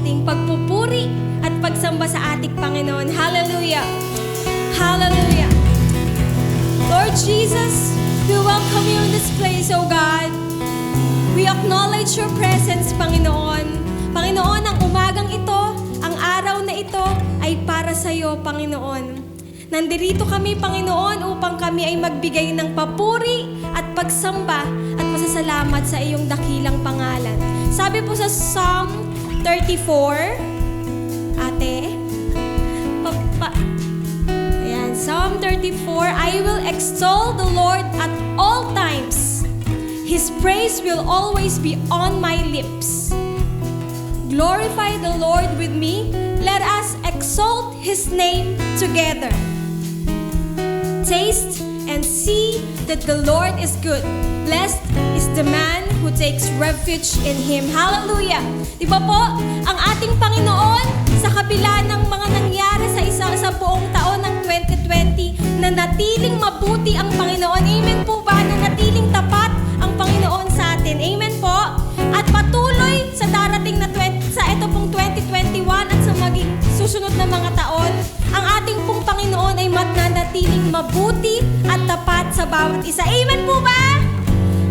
ating pagpupuri at pagsamba sa ating Panginoon. Hallelujah! Hallelujah! Lord Jesus, we welcome you in this place, O God. We acknowledge your presence, Panginoon. Panginoon, ang umagang ito, ang araw na ito ay para sa iyo, Panginoon. Nandirito kami, Panginoon, upang kami ay magbigay ng papuri at pagsamba at pasasalamat sa iyong dakilang pangalan. Sabi po sa Psalm 34, ate, ayan, Psalm 34, I will extol the Lord at all times. His praise will always be on my lips. Glorify the Lord with me. Let us exalt His name together. Taste and see that the Lord is good. Blessed is the man who takes refuge in Him. Hallelujah! Diba po, ang ating Panginoon sa kabila ng mga nangyari sa buong taon ng 2020, na natiling mabuti ang Panginoon. Amen po ba? Na natiling tapat ang Panginoon sa atin. Amen po? At patuloy sa darating na sa ito pong 2021 at sa maging susunod na mga taon, ang ating pong Panginoon ay mananatiling mabuti at tapat sa bawat isa. Amen po ba?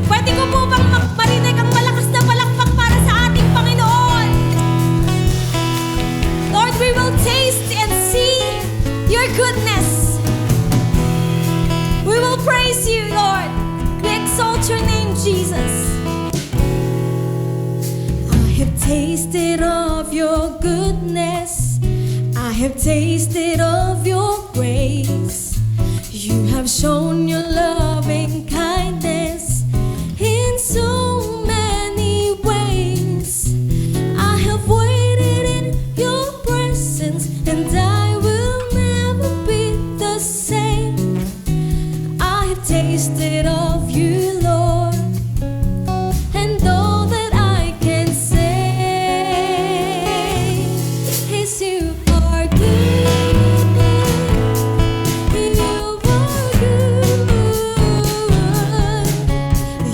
Pwede ko po bang marinig ang malakas na palakpak para sa ating Panginoon? Lord, we will taste and see your goodness. We will praise you, Lord. We exalt your name, Jesus. I have tasted of your goodness. I have tasted of your grace. You have shown your loving kindness in so many ways. I have waited in your presence, and I will never be the same. I have tasted of you, Lord, and all that I can say is you are good. You are good.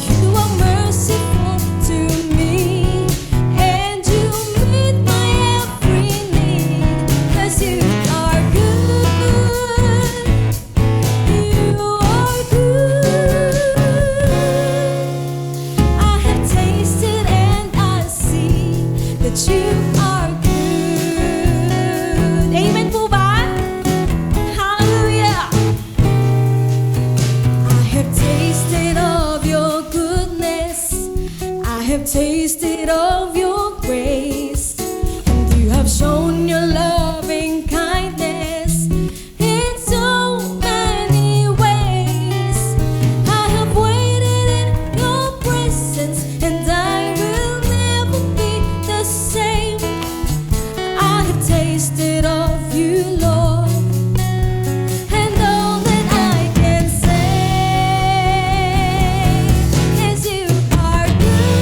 You are merciful to me, and you meet my every need. 'Cause you are good. You are good. I have tasted and I see that you are good. Amen po ba? Hallelujah! I have tasted of your goodness. I have tasted of your grace. And you have shown your loving kindness in so many ways. I have waited in your presence, and I will never be the same. I have tasted of you, Lord, and all that I can say is you are good.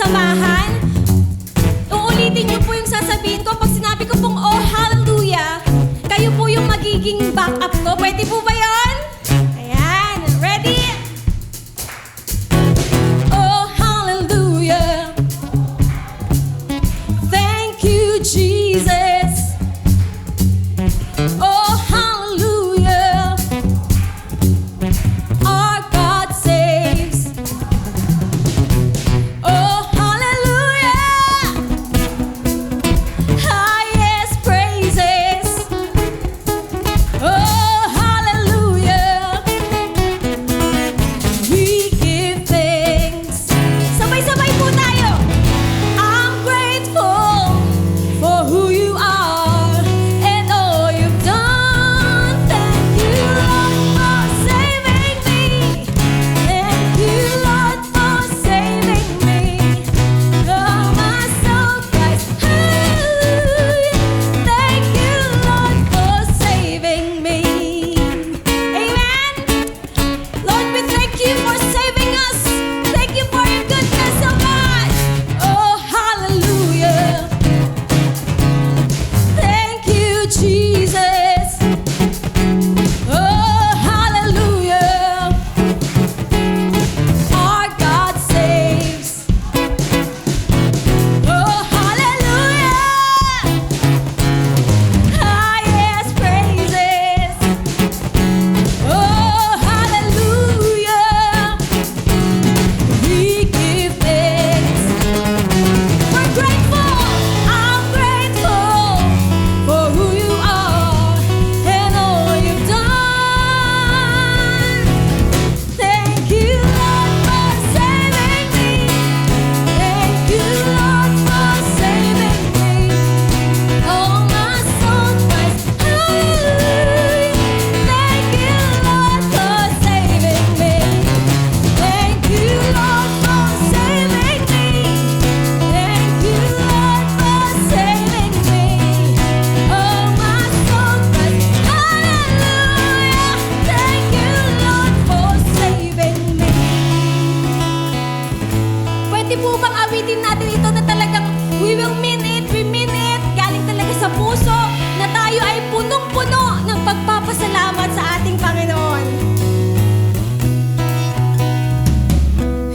samahan. Uulitin niyo po yung sasabihin ko. Pag sinabi ko pong, oh, hallelujah, kayo po yung magiging backup ko. Pwede po ba yun? Ayan. Ready? Oh, hallelujah. Thank you, Jesus. Oh, hallelujah. Our God saves. Oh, hallelujah. Highest praises. Oh, hallelujah. We give thanks. Sabay-sabay po tayo. I'm grateful for who you are and all you've done. Thank you, Lord, for saving me. Thank you, Lord, for saving me. Oh, my soul cries, hallelujah. Thank you, Lord, for saving me. Amen. Lord, we thank you for saving us. Thank you for your goodness so much. Oh, hallelujah. Thank you, Jesus. Oh, hallelujah. Our God saves. Oh, hallelujah. Highest praises. Oh, hallelujah. We give thanks. We're grateful. I'm grateful for who you are and all you've done. Thank you, Lord, for saving me. Thank you, Lord, for saving me. Oh, my soul cries, hallelujah. Thank you, Lord, for saving me. Thank you, Lord, for saving me. Thank you, Lord, for saving me. Oh, my soul cries, hallelujah. Thank you, Lord, for saving me. Pwede po bang awitin natin ito na talagang we mean it, galing talaga sa puso, na tayo ay punong-puno ng pagpapasalamat sa ating Panginoon.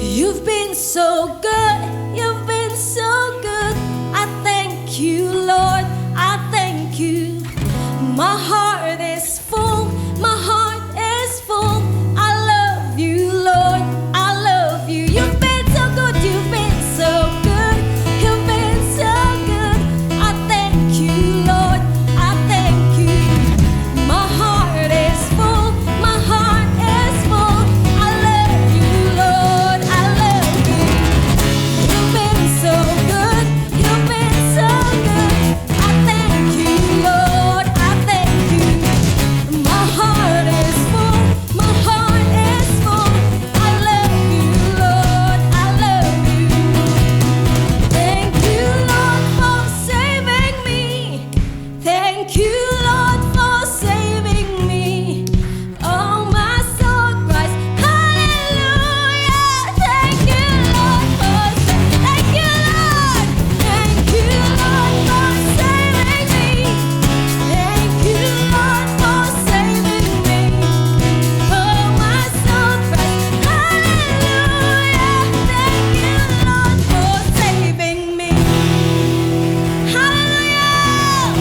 You've been so good, you've been so good. I thank you, Lord, I thank you. My heart is full, my heart is full. I love you, Lord, I love you. You've been so good, you've been so good, you've been so good. I thank you, Lord, I thank you. My heart is full, my heart is full. I love you, Lord, I love you. You've been so good, you've been so good. I thank you, Lord, I thank you. My heart is full, my heart is full. I love you, Lord, I love you. Thank you, Lord, for saving me. Thank you, Lord, for saving me. Oh, my soul cries, hallelujah. Thank you, Lord, for thank you, Lord. Thank you, Lord, for saving me. Thank you, Lord, for saving me. Oh, my soul cries, hallelujah. Thank you, Lord, for saving me. Hallelujah.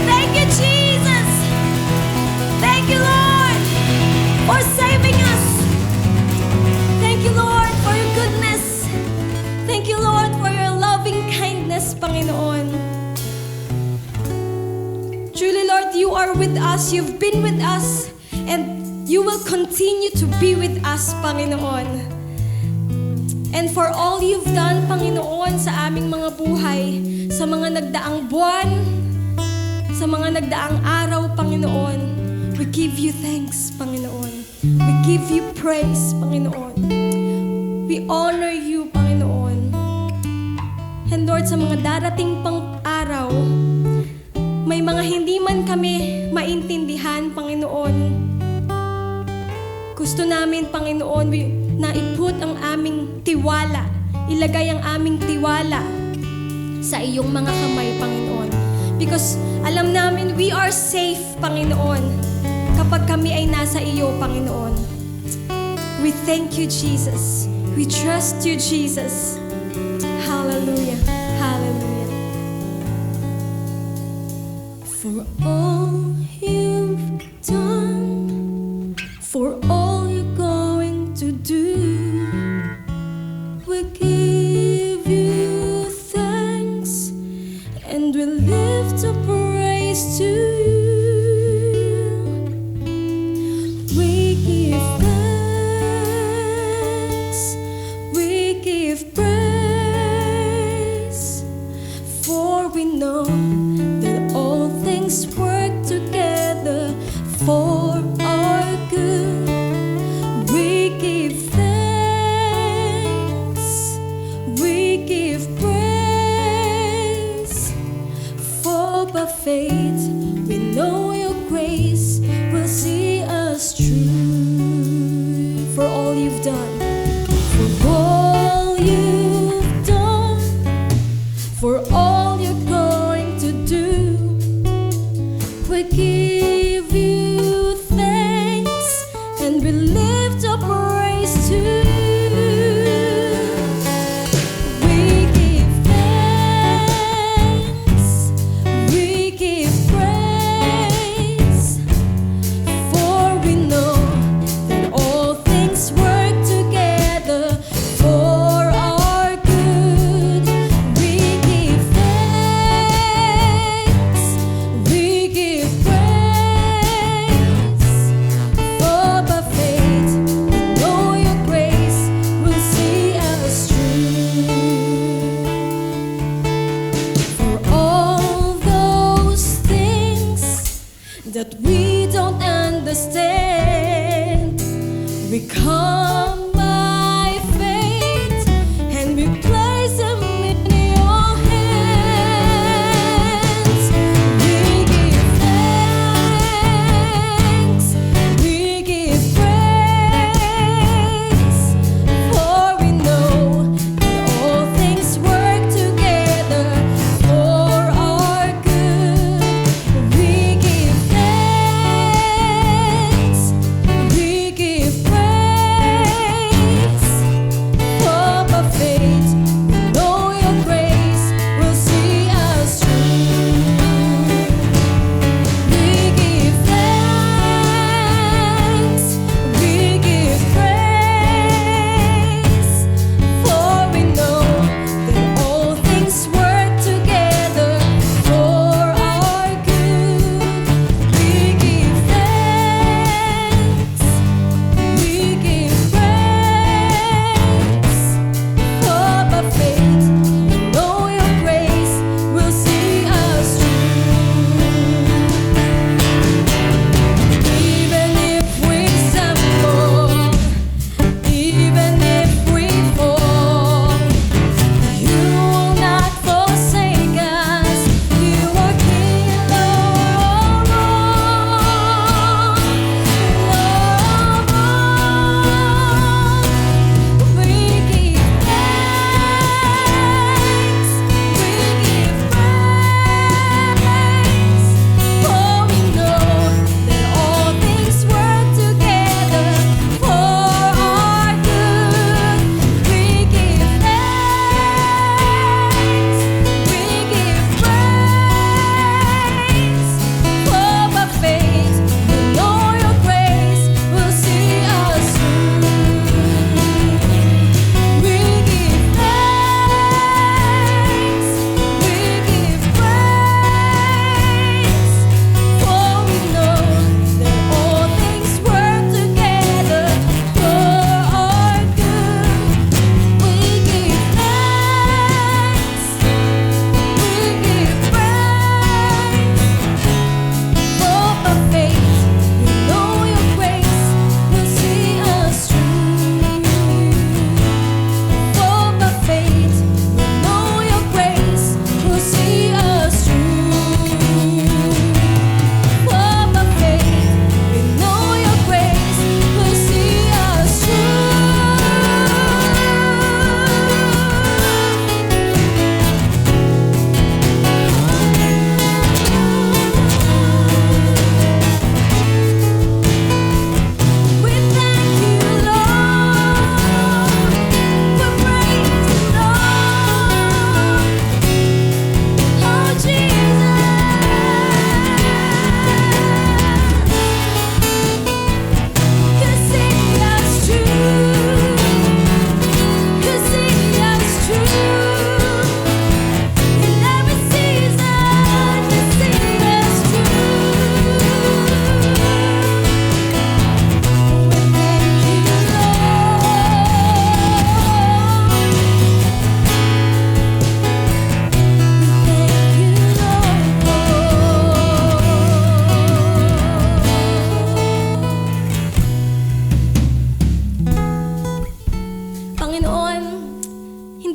Thank you, Jesus. Thank you, Lord, for saving us. Thank you, Lord, for your goodness. Thank you, Lord, for your loving kindness, Panginoon. Truly, Lord, you are with us. You've been with us. And you will continue to be with us, Panginoon. And for all you've done, Panginoon, sa aming mga buhay, sa mga nagdaang buwan, sa mga nagdaang araw, Panginoon, we give you thanks, Panginoon. We give you praise, Panginoon. We honor you, Panginoon. And Lord, sa mga darating pang araw, may mga hindi man kami maintindihan, Panginoon. Gusto namin, Panginoon, na iput ang aming tiwala ilagay ang aming tiwala sa iyong mga kamay, Panginoon. Because alam namin we are safe, Panginoon, kapag kami ay nasa iyo, Panginoon. We thank you, Jesus. We trust you, Jesus. Hallelujah. Hallelujah. For all you've done, for all you're going to do, we give you thanks and we lift up praise to you. We give thanks, we give praise, for we know that all things work together for our good. We give thanks, we give praise, for by faith we know your grace will see us through. For all you've done, for all you've done, for all you're going to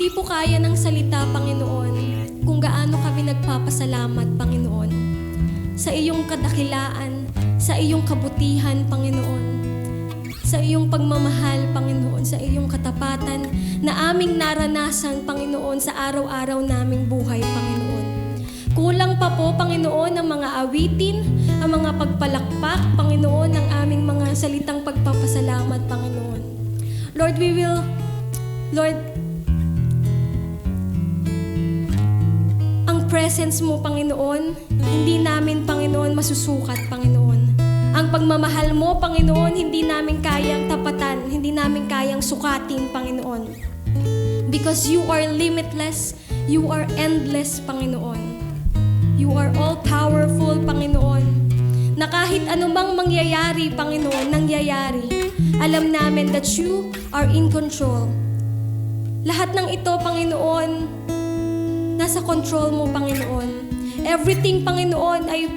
Hindi po kaya ng salita, Panginoon, kung gaano kami nagpapasalamat, Panginoon, sa iyong kadakilaan, sa iyong kabutihan, Panginoon, sa iyong pagmamahal, Panginoon, sa iyong katapatan na aming naranasan, Panginoon, sa araw-araw naming buhay, Panginoon. Kulang pa po, Panginoon, ang mga awitin, ang mga pagpalakpak, Panginoon, ng aming mga salitang pagpapasalamat, Panginoon. Lord, ang presence mo, Panginoon, hindi namin, Panginoon, masusukat, Panginoon. Ang pagmamahal mo, Panginoon, hindi namin kayang tapatan, hindi namin kayang sukatin, Panginoon. Because you are limitless, you are endless, Panginoon. You are all-powerful, Panginoon. Na kahit anumang mangyayari, Panginoon, nangyayari, alam namin that you are in control. Lahat ng ito, Panginoon, nasa control mo, Panginoon. Everything, Panginoon, ay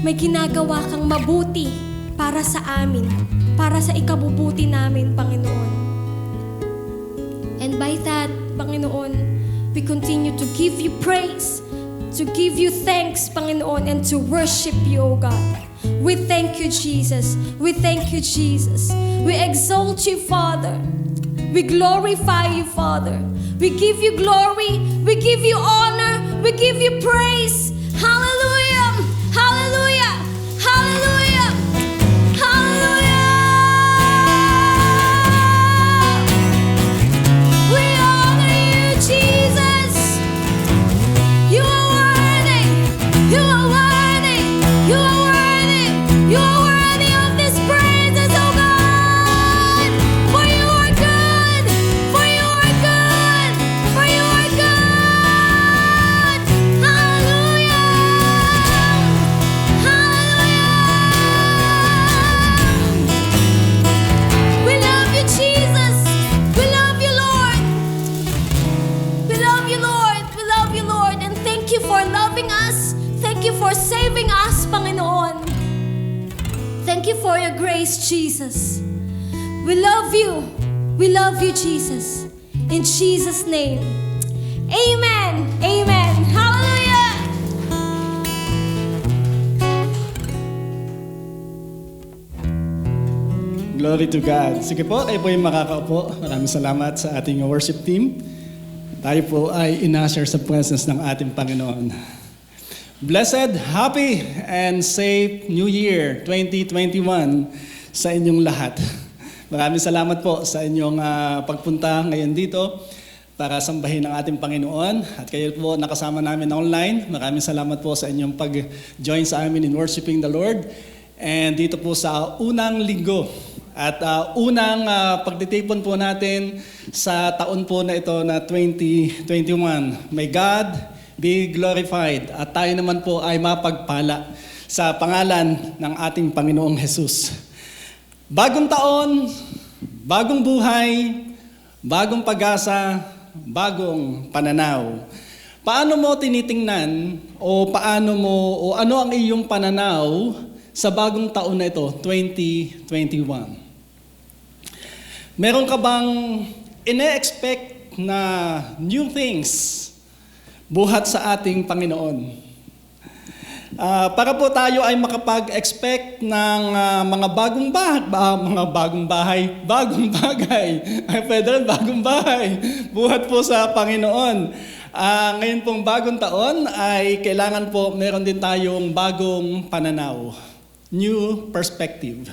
may ginagawa kang mabuti para sa amin, para sa ikabubuti namin, Panginoon. And by that, Panginoon, we continue to give you praise, to give you thanks, Panginoon, and to worship you, O God. We thank you, Jesus. We thank you, Jesus. We exalt you, Father. We glorify you, Father. We give you glory. We give you honor. We give you praise. Hallelujah! Hallelujah! Hallelujah! Hallelujah! We honor you, Jesus. You are worthy. You are worthy. You are worthy. You are worthy of this praises, oh God. For you are good. For you are good. For you are good. Hallelujah. We love you, Jesus. We love you, Lord. We love you, Lord. We love you, Lord. And thank you for loving us. Thank you for saving us, Panginoon. Thank you for your grace, Jesus. We love you. We love you, Jesus. In Jesus' name. Amen. Amen. Hallelujah. Glory to God. Sige po, kayo po yung makakaupo. Maraming salamat sa ating worship team. Tayo po ay in-usher sa presence ng ating Panginoon. Blessed, happy, and safe New Year 2021 sa inyong lahat. Maraming salamat po sa inyong pagpunta ngayon dito para sambahin ang ating Panginoon. At kayo po nakasama namin online. Maraming salamat po sa inyong pag-join sa amin in worshiping the Lord. And dito po sa unang linggo at unang pagtitipon po natin sa taon po na ito na 2021. May God be glorified at tayo naman po ay mapagpala sa pangalan ng ating Panginoong Jesus. Bagong taon, bagong buhay, bagong pag-asa, bagong pananaw. Paano mo tinitingnan o ano ang iyong pananaw sa bagong taon na ito, 2021? Meron ka bang ine-expect na new things buhat sa ating Panginoon? Para po tayo ay makapag-expect ng mga bagong bagay. Ay, pwede rin bagong bahay. Buhat po sa Panginoon. Ngayon pong bagong taon ay kailangan po meron din tayong bagong pananaw. New perspective.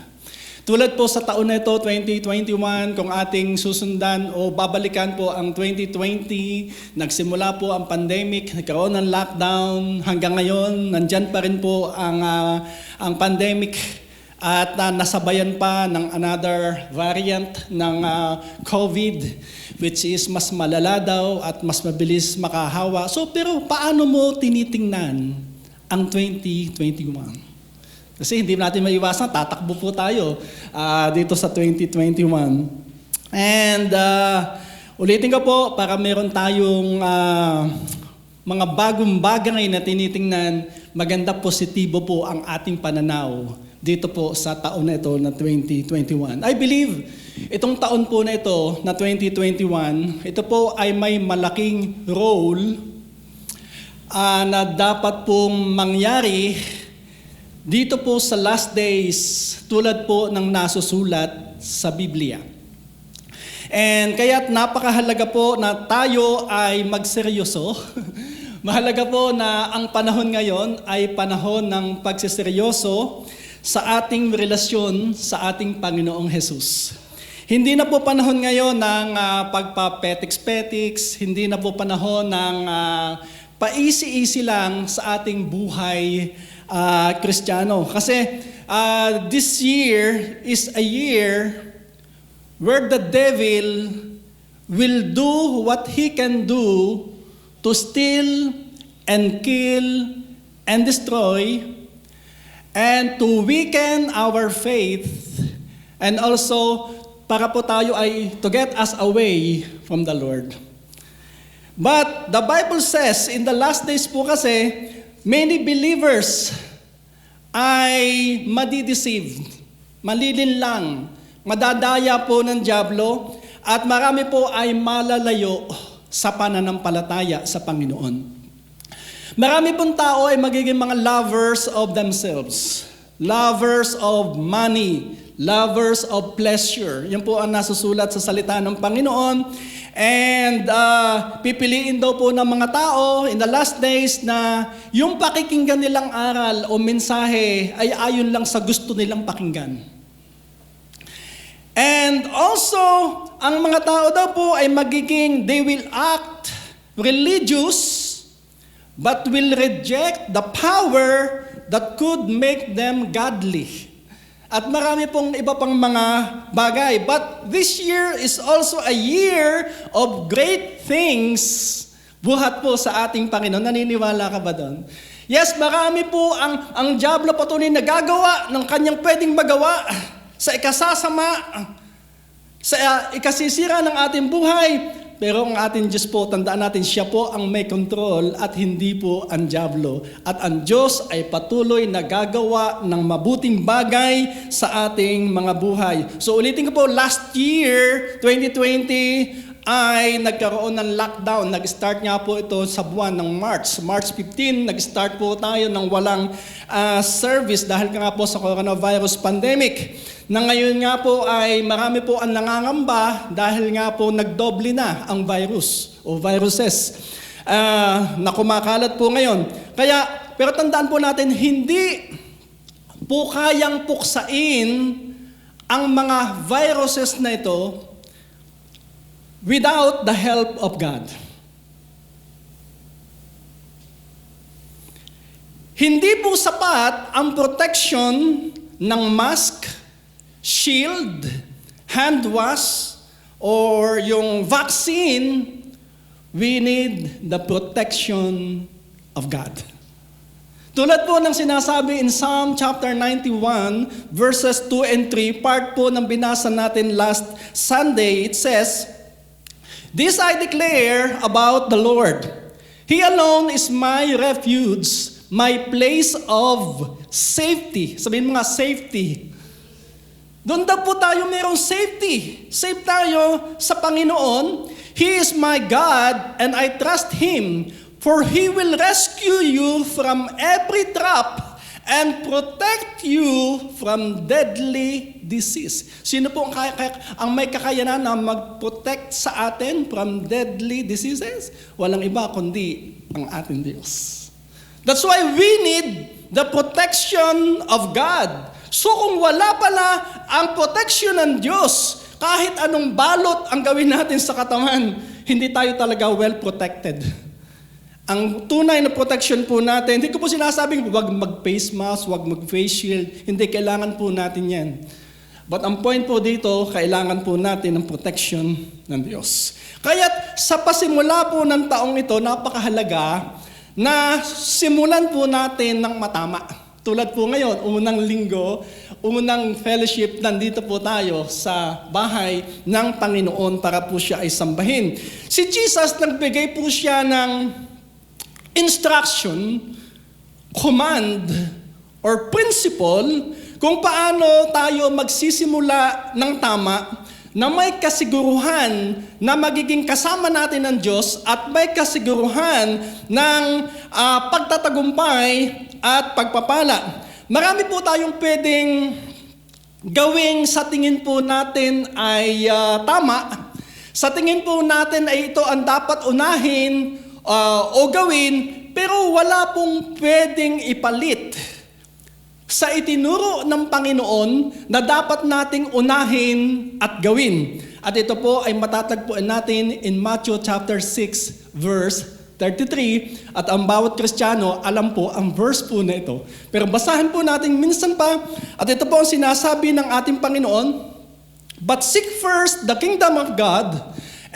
Tulad po sa taon na ito, 2021, kung ating susundan o babalikan po ang 2020, nagsimula po ang pandemic, nagkaroon ng lockdown, hanggang ngayon, nandyan pa rin po ang pandemic at nasabayan pa ng another variant ng COVID, which is mas malala daw at mas mabilis makahawa. So, pero paano mo tinitingnan ang 2021? Kasi hindi natin maiwasan, tatakbo po tayo dito sa 2021. And ulitin ko po, para meron tayong mga bagong bagay na tinitingnan, maganda positibo po ang ating pananaw dito po sa taon na ito na 2021. I believe itong taon po na ito na 2021, ito po ay may malaking role na dapat pong mangyari dito po sa last days tulad po ng nasusulat sa Biblia. And kaya't napakahalaga po na tayo ay magseryoso. Mahalaga po na ang panahon ngayon ay panahon ng pagsiseryoso sa ating relasyon sa ating Panginoong Hesus. Hindi na po panahon ngayon ng pagpapetiks-petiks, hindi na po panahon ng paisi-isi lang sa ating buhay Kristiyano. Kasi this year is a year where the devil will do what he can do to steal and kill and destroy and to weaken our faith, and also para po tayo ay to get us away from the Lord. But the Bible says, in the last days po kasi, many believers ay madideceive, malilinlang, madadaya po ng dyablo, at marami po ay malalayo sa pananampalataya sa Panginoon. Marami pong tao ay magiging mga lovers of themselves, lovers of money, lovers of pleasure. Yan po ang nasusulat sa salita ng Panginoon. And pipiliin daw po ng mga tao in the last days na yung pakikinggan nilang aral o mensahe ay ayon lang sa gusto nilang pakinggan. And also, ang mga tao daw po ay they will act religious, but will reject the power that could make them godly. At marami pong iba pang mga bagay. But this year is also a year of great things. Buhat po sa ating Panginoon. Naniniwala ka ba doon? Yes, marami po ang dyablo patuloy na gagawa ng kanyang pwedeng magawa sa ikasasama, sa ikasisira ng ating buhay. Pero ang ating Diyos po, tandaan natin, siya po ang may control at hindi po ang dyablo. At ang Diyos ay patuloy na gagawa ng mabuting bagay sa ating mga buhay. So ulitin ko po, last year, 2020, ay nagkaroon ng lockdown. Nag-start nga po ito sa buwan ng March. March 15, nag-start po tayo ng walang service dahil nga po sa coronavirus pandemic. Na ngayon nga po ay marami po ang nangangamba dahil nga po nagdoble na ang virus o viruses na kumakalat po ngayon. Pero tandaan po natin, hindi po kayang puksain ang mga viruses na ito without the help of God. Hindi po sapat ang protection ng mask, shield, hand wash, or yung vaccine. We need the protection of God. Tulad po ng sinasabi in Psalm chapter 91, verses 2 and 3, part po ng binasa natin last Sunday, it says, "This I declare about the Lord. He alone is my refuge, my place of safety." Sabihin mo nga, safety. Doon daw po tayo mayroong safety. Safe tayo sa Panginoon. He is my God and I trust Him, for He will rescue you from every trap and protect you from deadly disease. Sino po ang may kakayanan na mag-protect sa atin from deadly diseases? Walang iba kundi ang ating Diyos. That's why we need the protection of God. So kung wala pala ang protection ng Diyos, kahit anong balot ang gawin natin sa katawan, hindi tayo talaga well protected. Ang tunay na protection po natin, hindi ko po sinasabing huwag mag-face mask, huwag mag-face shield, hindi, kailangan po natin yan. But ang point po dito, kailangan po natin ng protection ng Diyos. Kaya't sa pasimula po ng taong ito, napakahalaga na simulan po natin ng matama. Tulad po ngayon, unang linggo, unang fellowship, nandito po tayo sa bahay ng Panginoon para po siya ay sambahin. Si Jesus, nagbigay po siya ng instruction, command, or principle kung paano tayo magsisimula ng tama na may kasiguruhan na magiging kasama natin ng Diyos at may kasiguruhan ng pagtatagumpay at pagpapala. Marami po tayong pwedeng gawing sa tingin po natin ay tama. Sa tingin po natin ay ito ang dapat unahin o gawin, pero wala pong pwedeng ipalit sa itinuro ng Panginoon na dapat nating unahin at gawin. At ito po ay matatagpuan natin in Matthew chapter 6 verse 33. At ang bawat Kristiyano alam po ang verse po na ito. Pero basahin po natin minsan pa. At ito po ang sinasabi ng ating Panginoon, "But seek first the kingdom of God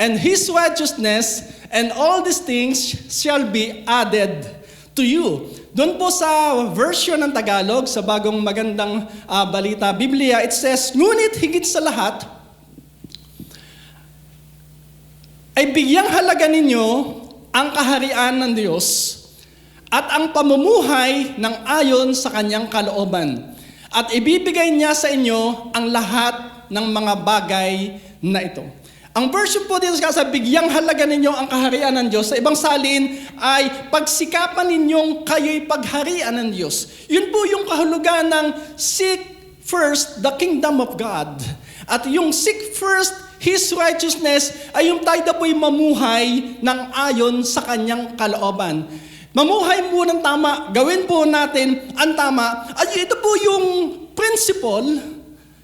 and His righteousness, and all these things shall be added to you." Doon po sa version ng Tagalog, sa bagong magandang balita, Biblia, it says, "Ngunit higit sa lahat, ay bigyang halaga ninyo ang kaharian ng Diyos at ang pamumuhay ng ayon sa kanyang kalooban. At ibibigay niya sa inyo ang lahat ng mga bagay na ito." Ang version po dito sa bigyang halaga ninyo ang kaharian ng Diyos, sa ibang salin ay pagsikapan ninyong kayo'y pagharian ng Diyos. Yun po yung kahulugan ng seek first the kingdom of God. At yung seek first His righteousness ay yung tayo po'y mamuhay ng ayon sa kanyang kalooban. Mamuhay po ng tama, gawin po natin ang tama. At ito po yung principle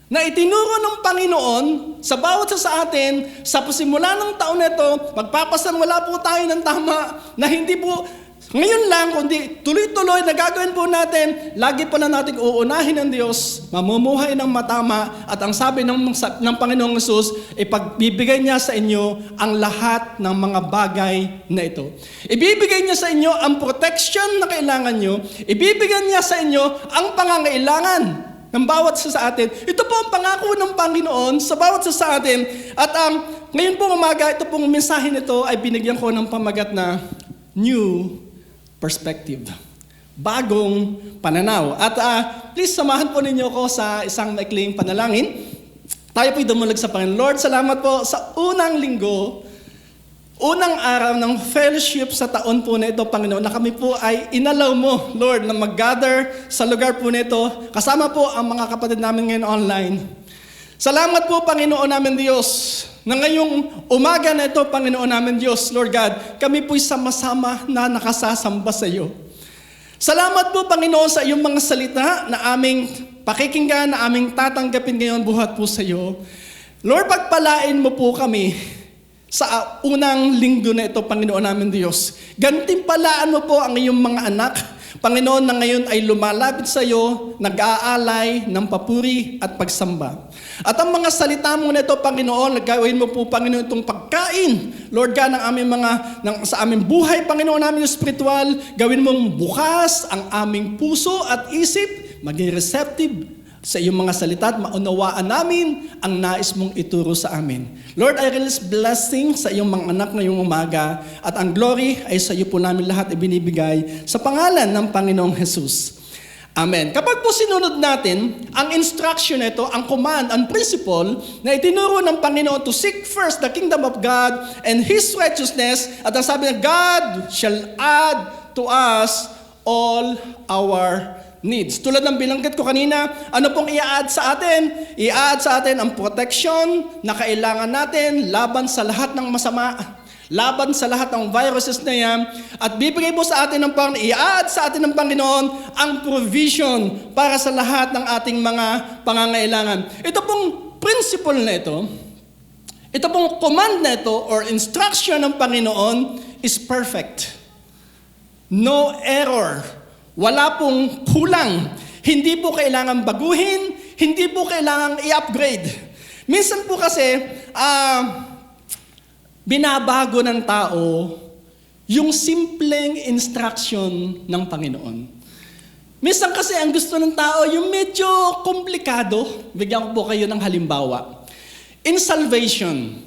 na itinuro ng Panginoon sa bawat sa atin, sa pasimula ng taon na ito, magpapasanwala po tayo ng tama na hindi po ngayon lang, kundi tuloy-tuloy na gagawin po natin, lagi pa na natin uunahin ng Diyos, mamumuhay ng matama, at ang sabi ng Panginoong Hesus, ipagbibigay niya sa inyo ang lahat ng mga bagay na ito. Ibibigay niya sa inyo ang protection na kailangan nyo, ibibigay niya sa inyo ang pangangailangan ng bawat sa atin. Ito po ang pangako ng Panginoon sa bawat sa atin. At ngayon po umaga, ito pong mensahe nito ay binigyan ko ng pamagat na New Perspective. Bagong pananaw. At please samahan po ninyo ko sa isang maikling panalangin. Tayo po'y dumulag sa Panginoon. Lord, salamat po sa unang linggo, unang araw ng fellowship sa taon po na ito, Panginoon, na kami po ay inalaw mo, Lord, na mag-gather sa lugar po na ito. Kasama po ang mga kapatid namin ngayon online. Salamat po, Panginoon namin Diyos, na ngayong umaga na ito, Panginoon namin Diyos, Lord God, kami po'y sama-sama na nakasasamba sa iyo. Salamat po, Panginoon, sa iyong mga salita na aming pakikinggan, na aming tatanggapin ngayon buhat po sa iyo. Lord, pagpalain mo po kami sa unang linggo na ito, Panginoon namin Diyos. Gantimpalaan mo po ang iyong mga anak, Panginoon, na ngayon ay lumalapit sa iyo, nag-aalay ng papuri at pagsamba. At ang mga salita mo na ito, Panginoon, gawin mo po, Panginoon, itong pagkain, Lord God, ng aming sa aming buhay, Panginoon namin spiritual, gawin mong bukas ang aming puso at isip, maging receptive sa iyong mga salita at maunawaan namin ang nais mong ituro sa amin. Lord, I release blessing sa iyong mga anak ngayong umaga, at ang glory ay sa iyo po namin lahat ibinibigay sa pangalan ng Panginoong Hesus. Amen. Kapag po sinunod natin ang instruction nito, ang command, ang principle na itinuro ng Panginoon to seek first the kingdom of God and His righteousness, at ang sabi niya, God shall add to us all our needs. Tulad ng binanggit ko kanina, ano pong i-add sa atin? I-add sa atin ang protection na kailangan natin laban sa lahat ng masama, laban sa lahat ng viruses na yan, at bibigay po sa atin ng Panginoon, i-add sa atin ng Panginoon ang provision para sa lahat ng ating mga pangangailangan. Ito pong principle na ito pong command na ito or instruction ng Panginoon is perfect. No error. Wala pong kulang. Hindi po kailangan baguhin, hindi po kailangan i-upgrade. Minsan po kasi, binabago ng tao yung simpleng instruction ng Panginoon. Minsan kasi ang gusto ng tao yung medyo komplikado. Bigyan ko po kayo ng halimbawa. In salvation,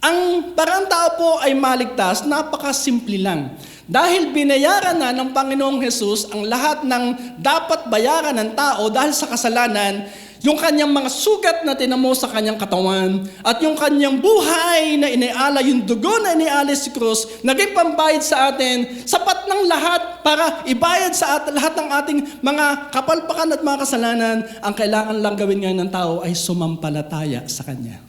ang parang tao po ay maligtas, napakasimple lang. Dahil binayaran na ng Panginoong Hesus ang lahat ng dapat bayaran ng tao dahil sa kasalanan, yung kanyang mga sugat na tinamo sa kanyang katawan, at yung kanyang buhay na iniala, yung dugo na iniala si krus, naging pambayad sa atin, sapat ng lahat para ibayad sa lahat ng ating mga kapalpakan at mga kasalanan. Ang kailangan lang gawin ngayon ng tao ay sumampalataya sa Kanya.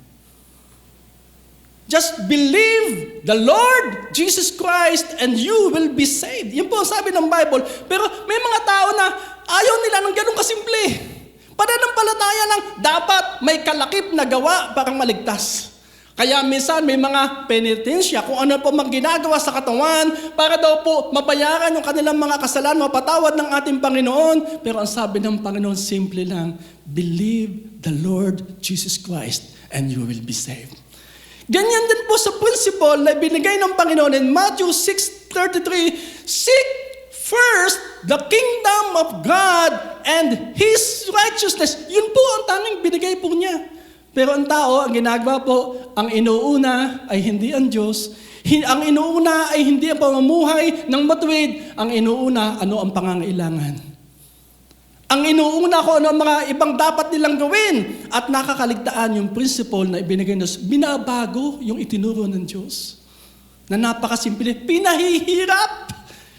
Just believe the Lord Jesus Christ and you will be saved. Yun po ang sabi ng Bible. Pero may mga tao na ayaw nila ng ganun kasimple. Pananampalataya lang, dapat may kalakip na gawa para maligtas. Kaya minsan may mga penitensya kung ano po ginagawa sa katawan para daw po mabayaran yung kanilang mga kasalanan, mapatawad ng ating Panginoon. Pero ang sabi ng Panginoon, simple lang, believe the Lord Jesus Christ and you will be saved. Ganyan din po sa principle na binigay ng Panginoon in Matthew 6:33, seek first the kingdom of God and His righteousness. Yun po ang tanging binigay po niya. Pero ang tao, ang ginagawa po, ang inuuna ay hindi ang Diyos. Ang inuuna ay hindi ang pamumuhay ng matuwid. Ang inuuna, ano ang pangangailangan. Ang inuuna ko ano ang mga ibang dapat nilang gawin at nakakaligtaan yung principle na ibinigay ng Diyos. Binabago yung itinuro ng Diyos. Na napakasimple. Pinahihirap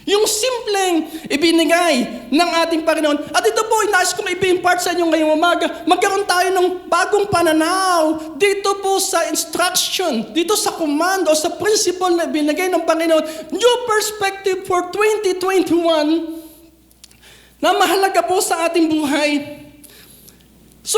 yung simpleng ibinigay ng ating Panginoon. At ito po, inais kong i-impart sa inyo ngayong umaga. Magkaroon tayo ng bagong pananaw dito po sa instruction, dito sa command o sa principle na ibinigay ng Panginoon. New perspective for 2021 na mahalaga po sa ating buhay. So,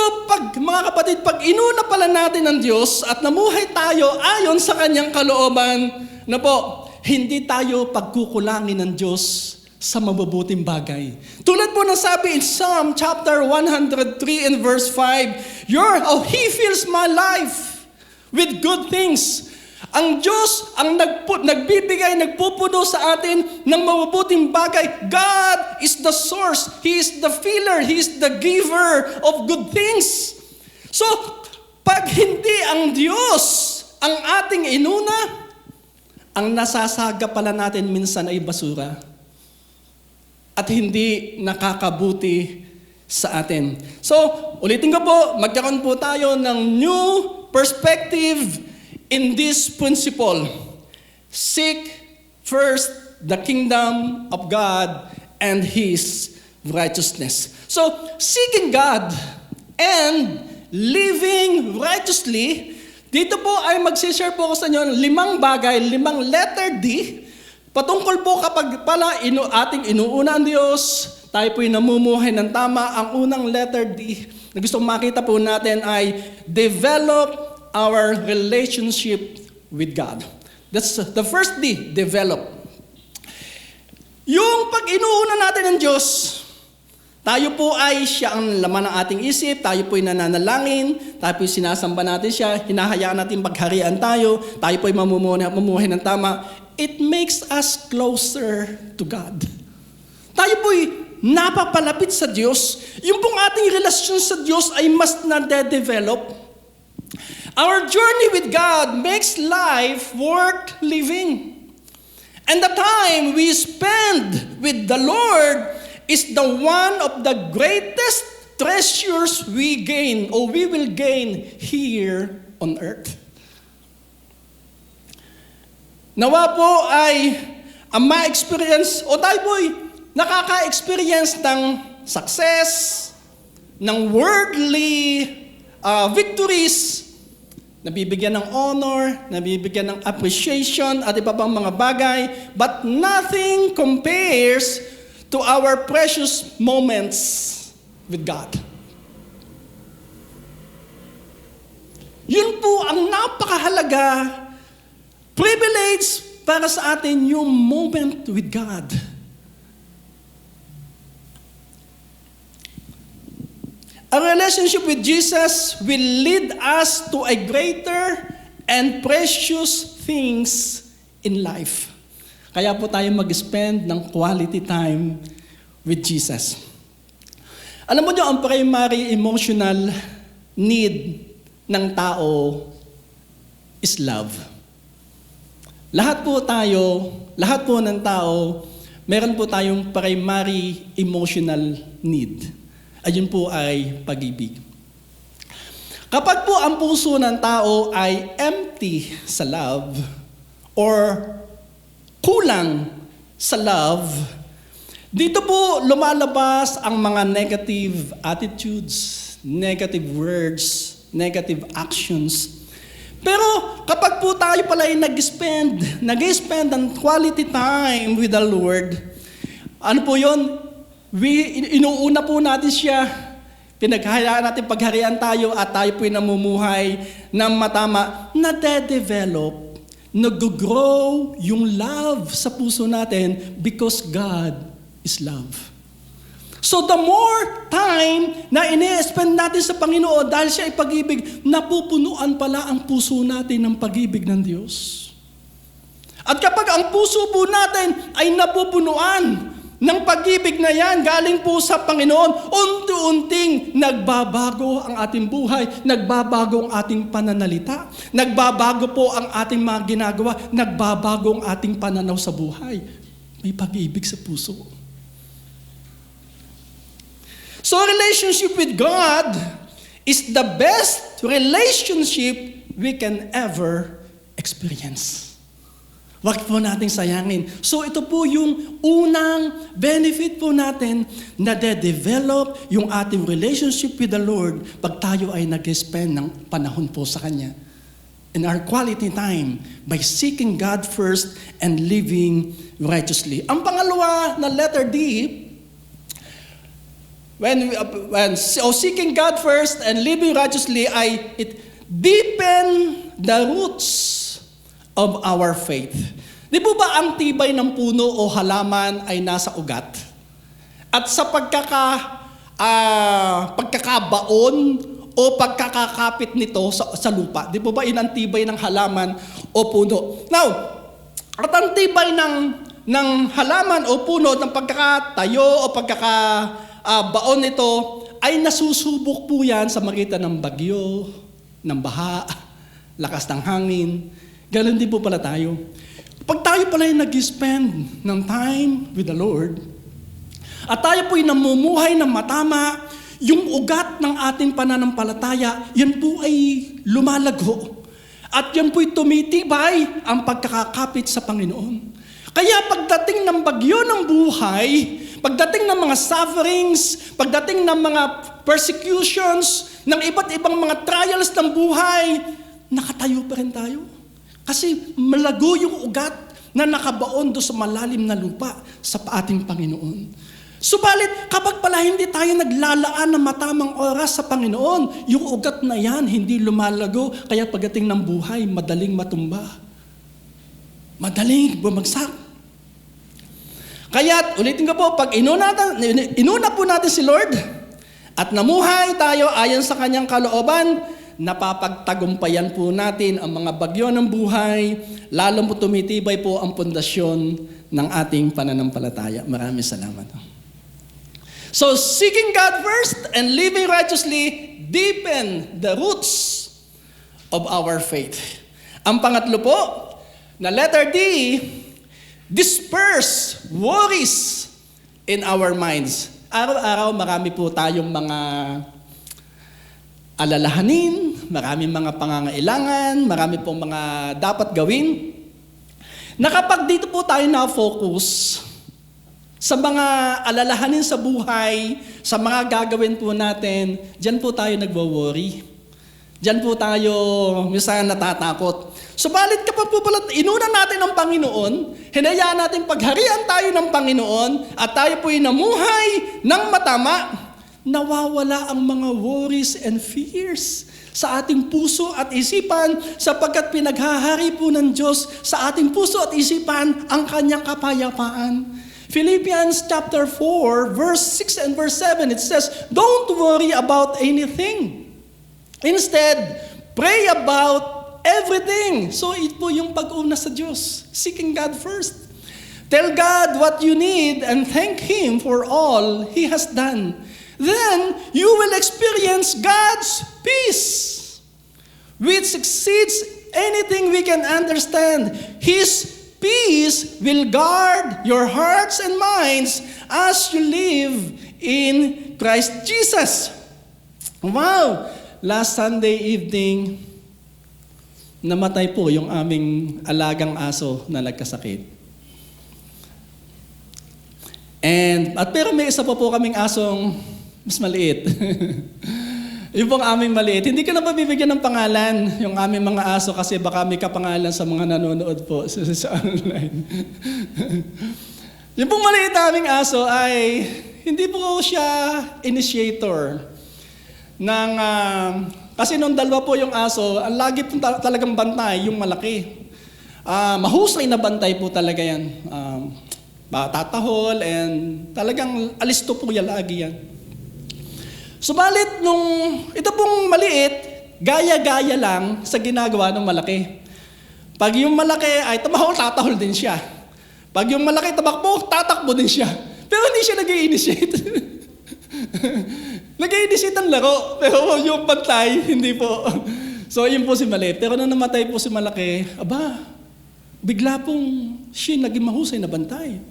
mga kapatid, pag inuna pala natin ng Diyos at namuhay tayo ayon sa Kanyang kalooban, na po, hindi tayo pagkukulangin ng Diyos sa mabubuting bagay. Tulad po ng sabi in Psalm chapter 103 and verse 5, He fills my life with good things. Ang Diyos ang nagbibigay, nagpupuno sa atin ng mabubuting bagay. God is the source. He is the filler. He is the giver of good things. So, pag hindi ang Diyos ang ating inuna, ang nasasaga pala natin minsan ay basura. At hindi nakakabuti sa atin. So, ulitin ko po, magkaroon po tayo ng new perspective in this principle. Seek first the kingdom of God and His righteousness. So, seeking God and living righteously, dito po ay magsishare po ako sa inyo ng 5 bagay, 5 letter D, patungkol po kapag pala ating inuuna ang Diyos, tayo po'y namumuhay ng tama. Ang unang letter D na gusto makita po natin ay develop our relationship with God. That's the first D, develop. Yung pag inuuna natin ng Diyos, tayo po ay siya ang laman ng ating isip, tayo po ay nananalangin, tayo po ay sinasamba natin siya, hinahayaan natin pagharian tayo po ay mamumuhay ng tama. It makes us closer to God. Tayo po ay napapalapit sa Diyos. Yung pong ating relasyon sa Diyos ay mas na-develop. Our journey with God makes life worth living. And the time we spend with the Lord is the one of the greatest treasures we gain or we will gain here on earth. Nawa po ay ang ma-experience o tayo po'y nakaka-experience ng success, ng worldly victories, nabibigyan ng honor, nabibigyan ng appreciation at iba pang mga bagay, but nothing compares to our precious moments with God. Yun po ang napakahalaga privilege para sa atin, yung moment with God. A relationship with Jesus will lead us to a greater and precious things in life. Kaya po tayo mag-spend ng quality time with Jesus. Alam mo niyo, ang primary emotional need ng tao is love. lahat po ng tao, meron po tayong primary emotional need. Ayun po ay pag-ibig. Kapag po ang puso ng tao ay empty sa love or kulang sa love, dito po lumalabas ang mga negative attitudes, negative words, negative actions. Pero kapag po tayo pala ay nag-spend ng quality time with the Lord, ano po yun? Inuuna po natin siya. Pinaghayaan natin pagharian tayo at tayo po'y namumuhay ng matama, nade-develop, nag-grow yung love sa puso natin because God is love. So the more time na ini-spend natin sa Panginoon dahil siya ay pag-ibig, napupunuan pala ang puso natin ng pag-ibig ng Diyos. At kapag ang puso po natin ay napupunuan ng pag-ibig na yan, galing po sa Panginoon, unti-unting nagbabago ang ating buhay, nagbabago ang ating pananalita, nagbabago po ang ating mga ginagawa, nagbabago ang ating pananaw sa buhay. May pag-ibig sa puso. So relationship with God is the best relationship we can ever experience. Huwag po nating sayangin. So ito po yung unang benefit po natin na de-develop yung ating relationship with the Lord pag tayo ay nag-spend ng panahon po sa Kanya. In our quality time by seeking God first and living righteously. Ang pangalawa na letter D, when seeking God first and living righteously, it deepen the roots of our faith. Di po ba ang tibay ng puno o halaman ay nasa ugat? At sa pagkakabaon o pagkakakapit nito sa lupa, di po ba yun ang tibay ng halaman o puno? Now, at ang tibay ng halaman o puno ng pagkakatayo o baon nito ay nasusubok po yan sa magitan ng bagyo, ng baha, lakas ng hangin. Ganon din po pala tayo. Pag tayo pala ay nag-spend ng time with the Lord, at tayo po'y namumuhay ng matama, yung ugat ng ating pananampalataya, yan po ay lumalago. At yan po'y tumitibay ang pagkakakapit sa Panginoon. Kaya pagdating ng bagyo ng buhay, pagdating ng mga sufferings, pagdating ng mga persecutions, ng iba't ibang mga trials ng buhay, nakatayo pa rin tayo. Kasi malago yung ugat na nakabaon doon sa malalim na lupa sa ating Panginoon. Subalit, kapag pala hindi tayo naglalaan ng matamang oras sa Panginoon, yung ugat na yan hindi lumalago, kaya pagdating ng buhay, madaling matumba. Madaling bumagsak. Kaya, ulitin ko po, pag inuna po natin si Lord at namuhay tayo ayon sa Kanyang kalooban, napapagtagumpayan po natin ang mga bagyo ng buhay, lalo po tumitibay po ang pundasyon ng ating pananampalataya. Maraming salamat. So, seeking God first and living righteously deepen the roots of our faith. Ang pangatlo po, na letter D, disperse worries in our minds. Araw-araw marami po tayong mga alalahanin, maraming mga pangangailangan, marami pong mga dapat gawin. Na kapag dito po tayo na-focus sa mga alalahanin sa buhay, sa mga gagawin po natin, diyan po tayo nagwo-worry. Diyan po tayo minsan natatakot. Subalit kapag po pala inuna natin ang Panginoon, hinayaan natin pagharian tayo ng Panginoon at tayo po'y namuhay ng matama, nawawala ang mga worries and fears sa ating puso at isipan sapagkat pinaghahari po ng Diyos sa ating puso at isipan ang Kanyang kapayapaan. Philippians chapter 4, verse 6 and verse 7, it says, "Don't worry about anything. Instead, pray about everything." So ito po yung pag-una sa Diyos. Seeking God first. Tell God what you need and thank Him for all He has done. Then, you will experience God's peace, which exceeds anything we can understand. His peace will guard your hearts and minds as you live in Christ Jesus. Wow! Last Sunday evening, namatay po yung aming alagang aso na nagkasakit. Pero may isa pa po kaming asong mas maliit. Yung pong aming maliit. Hindi ko na mabibigyan ng pangalan yung aming mga aso kasi baka may kapangalan sa mga nanonood po sa online. Yung pong maliit aming aso ay hindi po siya initiator ng... kasi nung dalawa po yung aso, ang lagi po talagang bantay, yung malaki. Mahusay na bantay po talaga yan. Tatahol and talagang alisto po yan lagi yan. Subalit ito pong maliit, gaya-gaya lang sa ginagawa ng malaki. Pag yung malaki ay tumahol, tatahol din siya. Pag yung malaki tamakbo, tatakbo din siya. Pero hindi siya nag-i-initiate. Nag-i-initiate ang laro, pero yung bantay, hindi po. So yun po si maliit. Pero nung namatay po si malaki, bigla pong siya naging mahusay na bantay.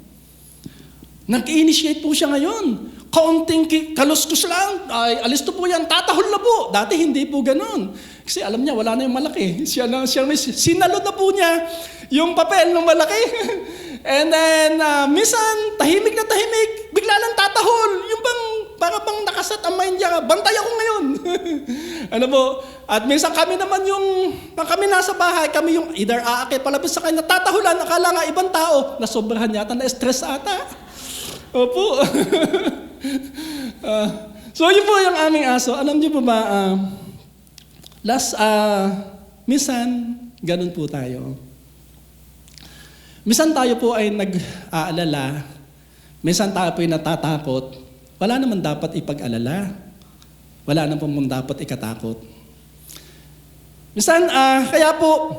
Nag-i-initiate po siya ngayon. Kaunting kaluskus lang, ay alisto po yan, tatahol na po. Dati hindi po ganun. Kasi alam niya, wala na yung malaki. Sinalod na po niya yung papel ng malaki. And then, minsan, tahimik na tahimik, bigla lang tatahol. Yung para bang nakasat ang mind niya, bantay ako ngayon. Ano po? At minsan kami naman kami nasa bahay, kami yung either aakit palabas sa kanya, tatahulan, akala nga ibang tao, nasobrahan yata, na-stress ata. Opo. So yun po yung aming aso. Alam niyo po ba, minsan, ganun po tayo. Minsan tayo po ay nag-aalala. Minsan tayo po ay natatakot. Wala naman dapat ipag-alala. Wala naman dapat ikatakot. Minsan, kaya po,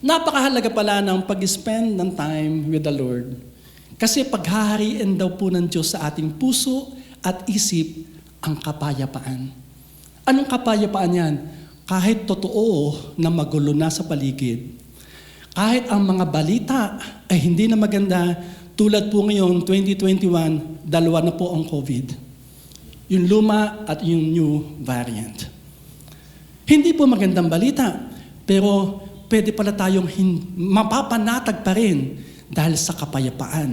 napakahalaga pala ng pag-spend ng time with the Lord. Kasi paghahariin daw po ng Diyos sa ating puso at isip ang kapayapaan. Anong kapayapaan yan? Kahit totoo na magulo na sa paligid, kahit ang mga balita ay hindi na maganda, tulad po ngayon, 2021, dalawa na po ang COVID. Yung luma at yung new variant. Hindi po magandang balita, pero pwede pala tayong mapapanatag pa rin dahil sa kapayapaan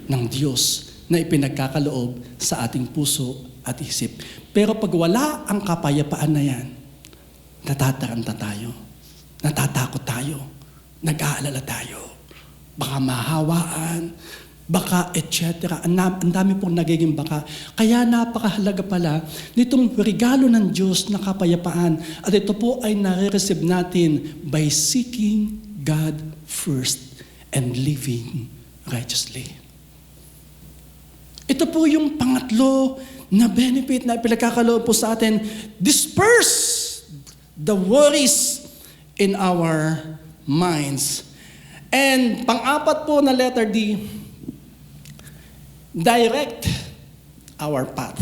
ng Diyos na ipinagkakaloob sa ating puso at isip. Pero pag wala ang kapayapaan na yan, natataranta tayo, natatakot tayo, nag-aalala tayo, baka mahawaan, baka etc. Ang dami pong nagiging baka. Kaya napakahalaga pala nitong regalo ng Diyos na kapayapaan at ito po ay nare-receive natin by seeking God first and living righteously. Ito po yung pangatlo na benefit na ipinagkakaloob po sa atin. Disperse the worries in our minds. And pang-apat po na letter D, direct our path.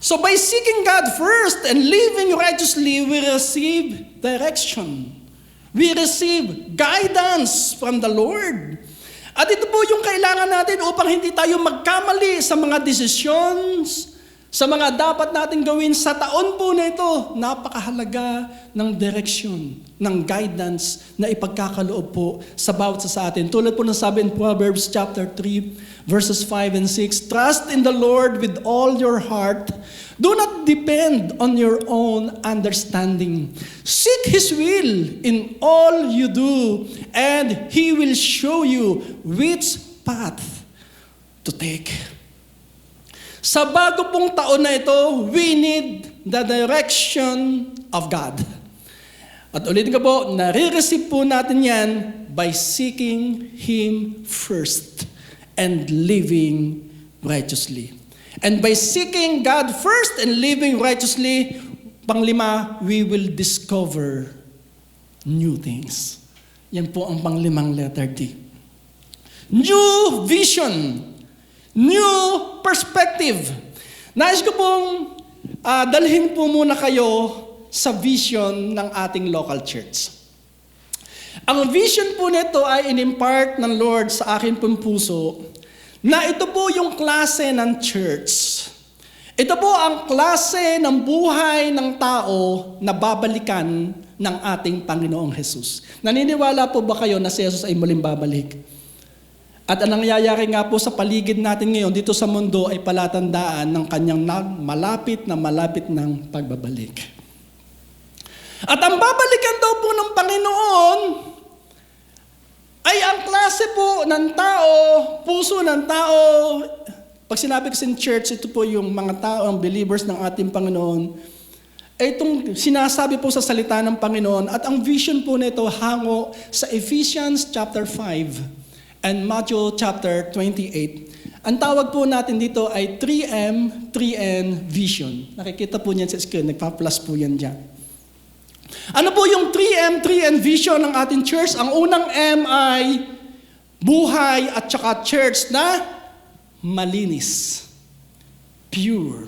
So by seeking God first and living righteously, we receive direction. We receive guidance from the Lord. At ito po yung kailangan natin upang hindi tayo magkamali sa mga decisions, sa mga dapat natin gawin sa taon po na ito. Napakahalaga ng direction, ng guidance na ipagkakaloob po sa bawat sa atin. Tulad po ng sabi in Proverbs chapter 3, verses 5 and 6, trust in the Lord with all your heart. Do not depend on your own understanding. Seek His will in all you do, and He will show you which path to take. Sa bago pong taon na ito, we need the direction of God. At ulitin ko po, nare-receive po natin yan by seeking Him first and living righteously. And by seeking God first and living righteously, panglima, we will discover new things. Yan po ang panglimang letter D. New vision. New perspective. Nais ko pong dalhin po muna kayo sa vision ng ating local church. Ang vision po nito ay in-impart ng Lord sa akin pong puso na ito po yung klase ng church. Ito po ang klase ng buhay ng tao na babalikan ng ating Panginoong Jesus. Naniniwala po ba kayo na si Jesus ay muling babalik? At ang nangyayari nga po sa paligid natin ngayon dito sa mundo ay palatandaan ng kanyang malapit ng pagbabalik. At ang babalikan daw po ng Panginoon ay ang klase po ng tao, puso ng tao. Pag sinabi ko sa church, ito po yung mga tao, ang believers ng ating Panginoon. Itong sinasabi po sa salita ng Panginoon at ang vision po nito hango sa Ephesians chapter 5 and Matthew chapter 28. Ang tawag po natin dito ay 3M, 3N vision. Nakikita po niyan sa screen, nagpa-plus po yan dyan. Ano po yung 3M, 3N vision ng ating church? Ang unang M ay buhay at saka church na malinis, pure,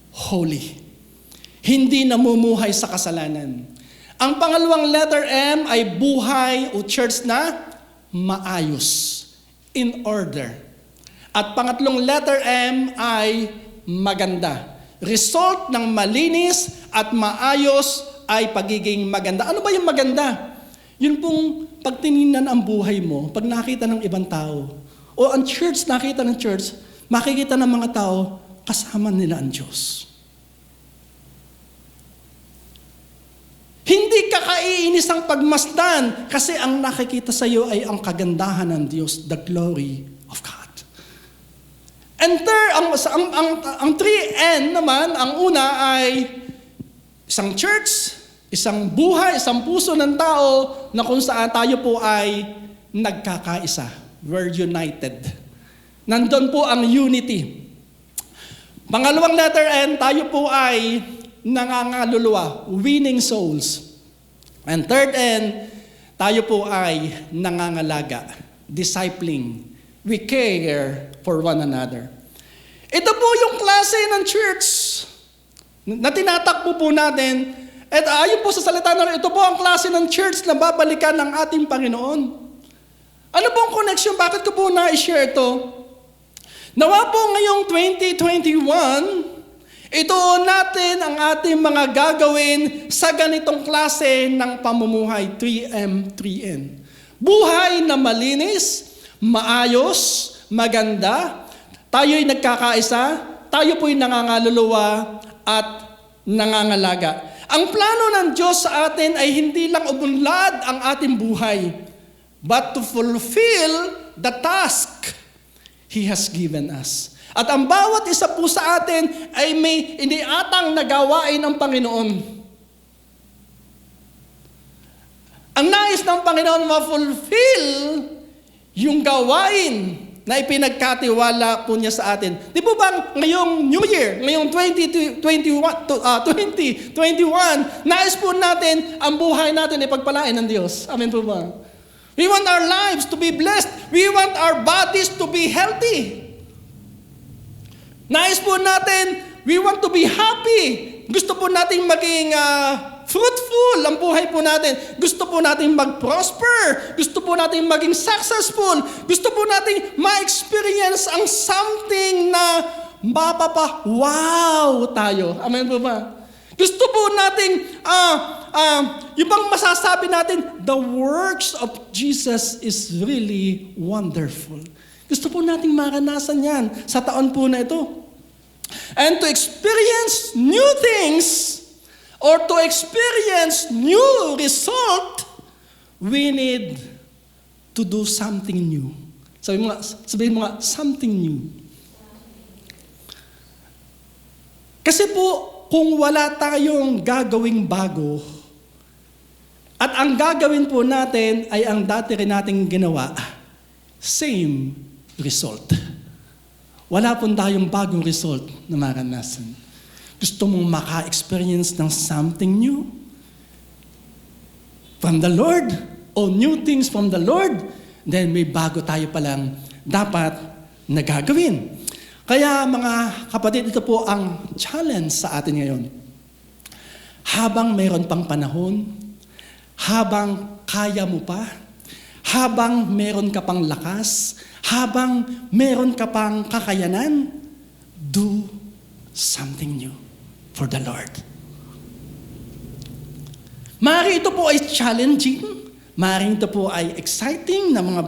holy. Hindi namumuhay sa kasalanan. Ang pangalawang letter M ay buhay o church na maayos, in order. At pangatlong letter M ay maganda. Result ng malinis at maayos ay pagiging maganda. Ano ba yung maganda? Yun pong pagtiningnan ang buhay mo, pag nakita ng ibang tao, o ang church, nakita ng church, makikita ng mga tao, kasama nila ang Diyos. Hindi ka kaiinis ang pagmasdan kasi ang nakikita sa iyo ay ang kagandahan ng Diyos, the glory of God. And third, ang 3N naman, ang una ay isang church, isang buhay, isang puso ng tao na kung saan tayo po ay nagkakaisa. We're united. Nandun po ang unity. Pangalawang letter N, tayo po ay nangangaluluwa, winning souls. And third N, tayo po ay nangangalaga, discipling. We care for one another. Ito po yung klase ng church na tinatakbo po natin. At ayon po sa salita na ito po ang klase ng church na babalikan ng ating Panginoon. Ano po ang connection? Bakit ko po na-share ito? Nawa po ngayong 2021, ito natin ang ating mga gagawin sa ganitong klase ng pamumuhay, 3M, 3N. Buhay na malinis, maayos, maganda, tayo'y nagkakaisa, tayo po'y nangangaluluwa at nangangalaga. Ang plano ng Diyos sa atin ay hindi lang umunlad ang ating buhay, but to fulfill the task He has given us. At ang bawat isa po sa atin ay may iniatang nagawain ng Panginoon. Ang nais ng Panginoon ma-fulfill yung gawain na ipinagkatiwala po niya sa atin. Di po ba ngayong New Year, ngayong 2021, nais po natin ang buhay natin ipagpalain ng Diyos. Amen po ba? We want our lives to be blessed. We want our bodies to be healthy. Nais po natin, we want to be happy. Gusto po natin maging fruitful ang buhay po natin. Gusto po natin mag-prosper. Gusto po natin maging successful. Gusto po natin ma-experience ang something na mapapa-wow tayo. Amen po ba? Gusto po natin, yung bang masasabi natin, the works of Jesus is really wonderful. Gusto po natin maranasan yan sa taon po na ito. And to experience new things, or to experience new result, we need to do something new. Sabihin mo nga, something new. Kasi po, kung wala tayong gagawing bago, at ang gagawin po natin ay ang dati rin nating ginawa, same result. Wala po tayong bagong result na maranasan. Gusto mong maka-experience ng something new from the Lord, o new things from the Lord, then may bago tayo palang dapat na gagawin. Kaya mga kapatid, ito po ang challenge sa atin ngayon. Habang mayroon pang panahon, habang kaya mo pa, habang meron ka pang lakas, habang meron ka pang kakayanan, do something new for the Lord. Maaari ito po ay challenging, maaari ito po ay exciting na mga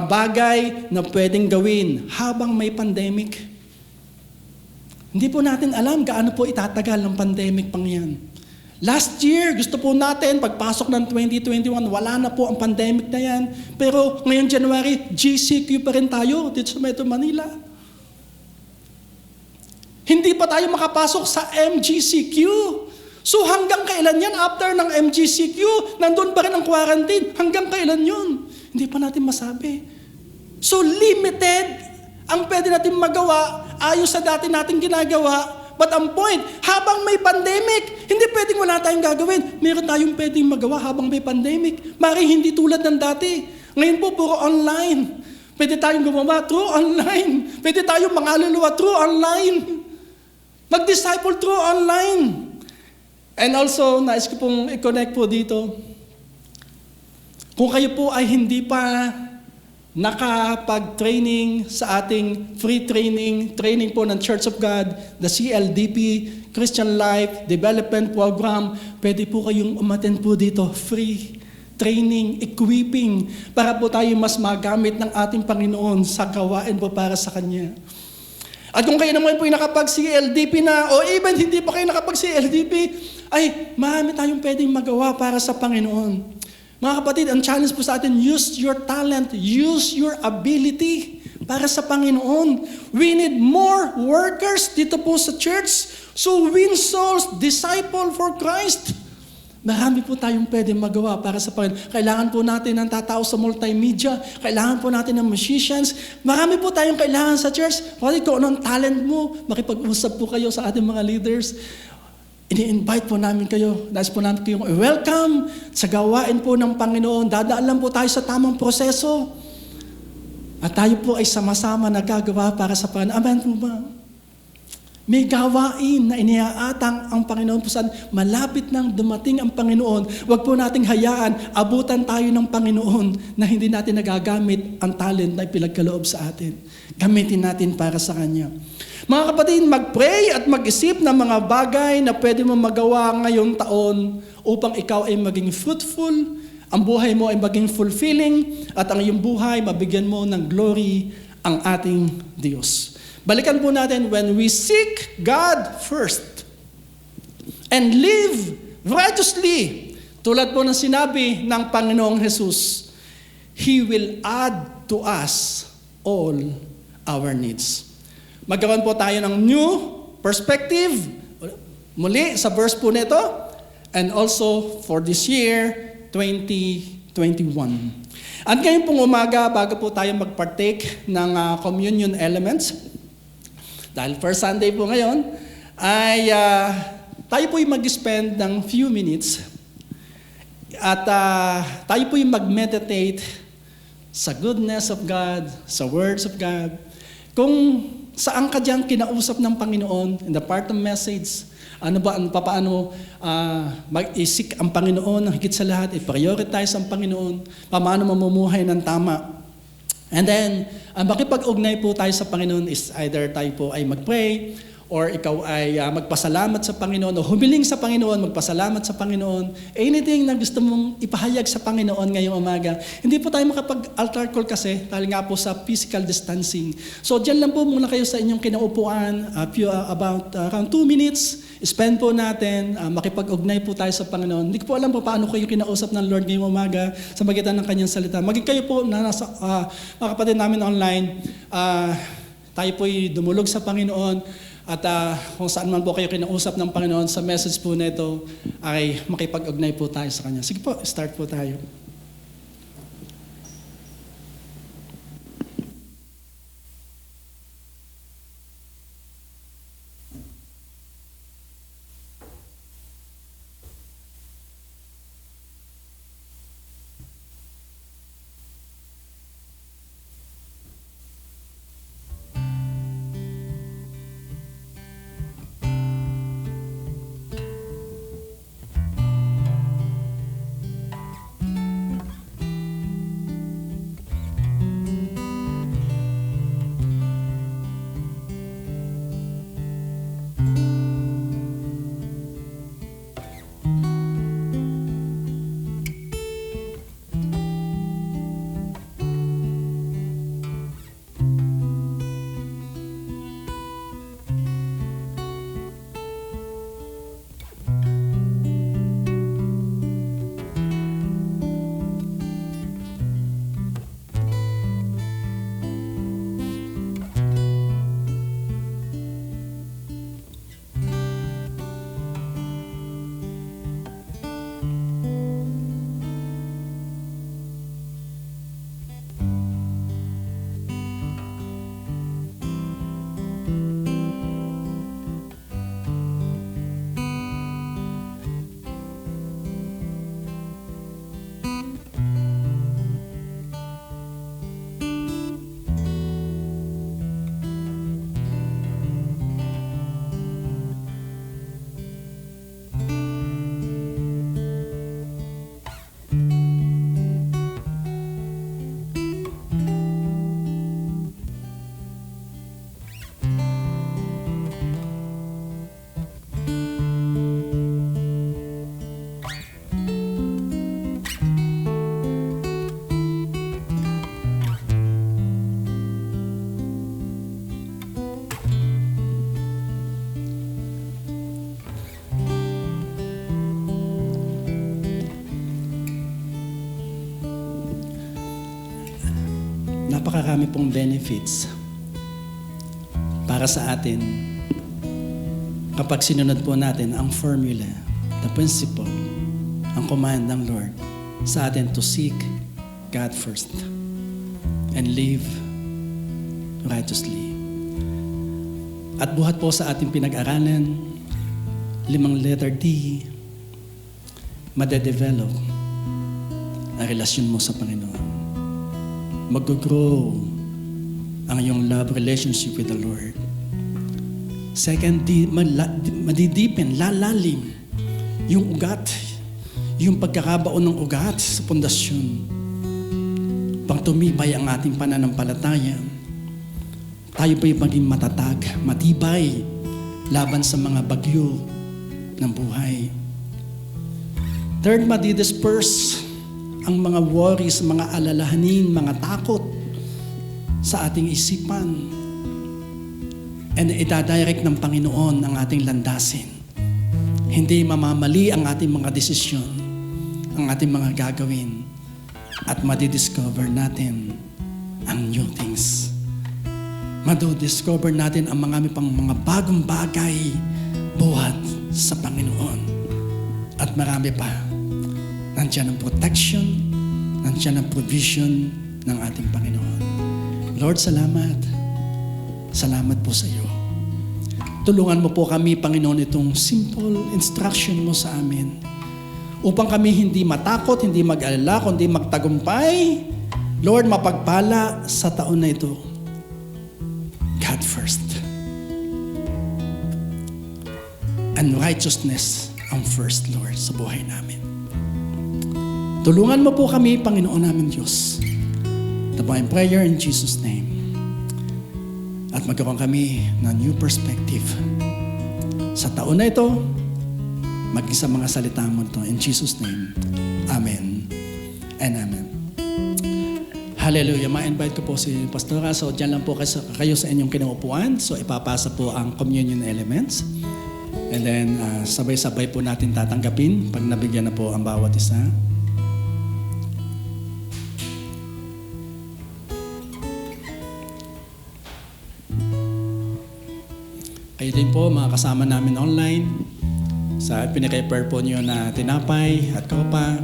bagay na pwedeng gawin habang may pandemic. Hindi po natin alam gaano po itatagal ng pandemic pang yan. Last year, gusto po natin, pagpasok ng 2021, wala na po ang pandemic na yan. Pero ngayong January, GCQ pa rin tayo dito sa Metro Manila. Hindi pa tayo makapasok sa MGCQ. So hanggang kailan yan? After ng MGCQ, nandun pa rin ang quarantine. Hanggang kailan yun? Hindi pa natin masabi. So limited ang pwede natin magawa ayon sa dati nating ginagawa. But ang point, habang may pandemic, hindi pwedeng wala tayong gagawin. Meron tayong pwedeng magawa habang may pandemic. Maring hindi tulad ng dati. Ngayon po, puro online. Pwede tayong gumawa through online. Pwede tayong mangaluluwa through online. Mag-disciple through online. And also, nais ko pong i-connect po dito. Kung kayo po ay hindi pa nakapag-training sa ating free training po ng Church of God, the CLDP, Christian Life Development Program, pwede po kayong umattend po dito, free training, equipping, para po tayo mas magamit ng ating Panginoon sa gawain po para sa Kanya. At kung kayo naman po yung nakapag-CLDP na, o even hindi pa kayo nakapag-CLDP, ay marami tayong pwedeng magawa para sa Panginoon. Mga kapatid, ang challenge po sa atin, use your talent, use your ability para sa Panginoon. We need more workers dito po sa church. So win souls, disciple for Christ. Marami po tayong pwedeng magawa para sa Panginoon. Kailangan po natin ng tatao sa multimedia. Kailangan po natin ng musicians. Marami po tayong kailangan sa church. Kapatid, kung anong talent mo, makipag-usap po kayo sa ating mga leaders. Ini-invite po namin kayo. Nais po namin kayong welcome sa gawain po ng Panginoon. Dadaan lang po tayo sa tamang proseso. At tayo po ay sama-sama nagagawa para sa Panginoon. Amen po ba? May gawain na iniaatang ang Panginoon po saan malapit nang dumating ang Panginoon. Huwag po nating hayaan, abutan tayo ng Panginoon na hindi natin nagagamit ang talent na ipinagkaloob sa atin. Gamitin natin para sa Kanya. Mga kapatid, mag-pray at mag-isip ng mga bagay na pwede mo magawa ngayong taon upang ikaw ay maging fruitful, ang buhay mo ay maging fulfilling, at ang iyong buhay mabigyan mo ng glory ang ating Diyos. Balikan po natin, when we seek God first and live righteously, tulad po ng sinabi ng Panginoong Jesus, He will add to us all our needs. Magkaroon po tayo ng new perspective, muli sa verse po nito, and also for this year, 2021. At ngayon pong umaga, bago po tayo mag-partake ng communion elements, dahil first Sunday po ngayon, ay tayo po yung mag-spend ng few minutes at tayo po yung mag-meditate sa goodness of God, sa words of God. Kung saan ka dyan kinausap ng Panginoon in the part of message, paano mag-isik ang Panginoon ng higit sa lahat, i-prioritize ang Panginoon, paano mamumuhay ng tama. And then, ang makipag-ugnay po tayo sa Panginoon is either tayo po ay mag-pray, or ikaw ay magpasalamat sa Panginoon, o humiling sa Panginoon, magpasalamat sa Panginoon. Anything na gusto mong ipahayag sa Panginoon ngayong umaga. Hindi po tayo makapag-altar call kasi, dahil nga po sa physical distancing. So, dyan lang po muna kayo sa inyong kinaupuan, around 2 minutes, spend po natin, makipag-ugnay po tayo sa Panginoon. Hindi ko po alam po paano kayo kinausap ng Lord ngayong umaga sa magitan ng Kanyang salita. Maging kayo po na nasa mga kapatid namin online, tayo po'y dumulog sa Panginoon, at kung saan man po kayo kinausap ng Panginoon sa message po nito, ay makipag-ugnay po tayo sa Kanya. Sige po, start po tayo. napakarami pong benefits para sa atin kapag sinunod po natin ang formula, the principle, ang command ng Lord sa atin to seek God first and live righteously. At buhat po sa ating pinag-aralan, 5 letter D, madedevelop ang relasyon mo sa Panginoon. Mag-grow ang iyong love relationship with the Lord. Second, madidipin, lalalim yung ugat, yung pagkakabaon ng ugat sa pundasyon. Pang tumibay ang ating pananampalataya, tayo po'y maging matatag, matibay, laban sa mga bagyo ng buhay. Third, madidisperse ang mga worries, mga alalahanin, mga takot sa ating isipan. And itadirect ng Panginoon ang ating landasin. Hindi mamamali ang ating mga desisyon, ang ating mga gagawin, at madidiscover natin ang new things. Madidiscover natin ang mga bagong bagay buhat sa Panginoon. At marami pa. Nandiyan ang protection, nandiyan ang provision ng ating Panginoon. Lord, salamat. Salamat po sa iyo. Tulungan mo po kami, Panginoon, itong simple instruction mo sa amin upang kami hindi matakot, hindi mag-alala, kundi magtagumpay. Lord, mapagpala sa taon na ito. God first. And righteousness ang first, Lord, sa buhay namin. Tulungan mo po kami, Panginoon namin Diyos. Ito po ang prayer in Jesus' name. At magkaroon kami ng new perspective sa taon na ito, maging sa mga salita mo ito. In Jesus' name, Amen and Amen. Hallelujah. Ma-invite ko po si Pastora. So, dyan lang po kayo sa inyong kinaupuan. So, ipapasa po ang communion elements. And then, sabay-sabay po natin tatanggapin pag nabigyan na po ang bawat isa. Kayo din po, mga kasama namin online, sa pinaka-prepare po niyo na tinapay at kopa,